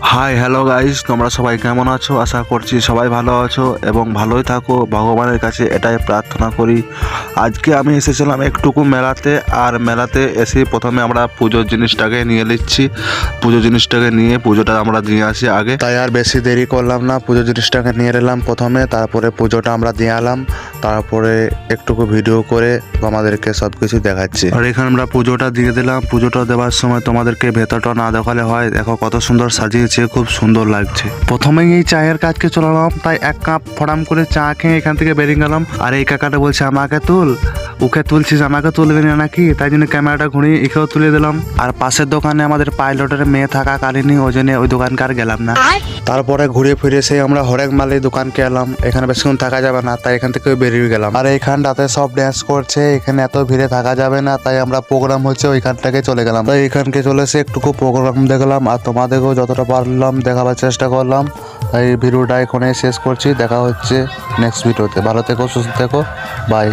Hi hello guys, তোমরা সবাই কেমন আছো? আশা করছি সবাই ভালো আছো এবং ভালোই থাকো, ভগবানের কাছে এটাই প্রার্থনা করি। আজকে আমি এসেছিলাম একটুকু মেলাতে, আর মেলাতে এসে প্রথমে আমরা পুজোর জিনিসটাকে নিয়ে নিচ্ছি। পুজো জিনিসটাকে নিয়ে পুজোটা আমরা দিয়ে আসি আগে, তাই আর বেশি দেরি করলাম না। পুজো জিনিসটাকে নিয়ে এলাম প্রথমে, তারপরে পুজোটা আমরা দিয়ে এলাম, তারপরে একটুকু ভিডিও করে তোমাদেরকে সব কিছু দেখাচ্ছি। আর এখানে আমরা পুজোটা দিয়ে দিলাম। পুজোটা দেওয়ার সময় তোমাদেরকে ভেতরটা না দেখালে হয়, দেখো কত সুন্দর সাজিয়েছে, খুব সুন্দর লাগছে। প্রথমেই এই চায়ের কাজকে চলালাম, তাই এক কাপ ফড়াম করে চা খেয়ে এখান থেকে বেরিয়ে গেলাম। আর এই কাকাটা বলছে আমাকে তুল, ওকে তুলছিস, আমাকে তুলবে না নাকি? তাই জন্য ক্যামেরাটা ঘুরিয়ে একেও তুলে দিলাম। আর পাশের দোকানে আমাদের পাইলটের মেয়ে থাকাকালীনই ওই জন্য ওই দোকানকে আর গেলাম না। তারপরে ঘুরে ফিরে সেই আমরা হরেক মালের দোকানকে এলাম। এখানে বেশিক্ষণ থাকা যাবে না, তাই এখান থেকে বেরিয়ে গেলাম। আর এইখানটাতে সব ড্যান্স করছে, এখানে এত ভিড়ে থাকা যাবে না, তাই আমরা প্রোগ্রাম হচ্ছে ওইখান থেকে চলে গেলাম। তাই এখানকে চলে এসে একটুকু প্রোগ্রাম দেখলাম, আর তোমাদেরকেও যতটা পারলাম দেখাবার চেষ্টা করলাম। তাই ভিডিওটা এখানে শেষ করছি। দেখা হচ্ছে নেক্সট ভিডিওতে। ভালো থেকো, সুস্থ থেকো, বাই।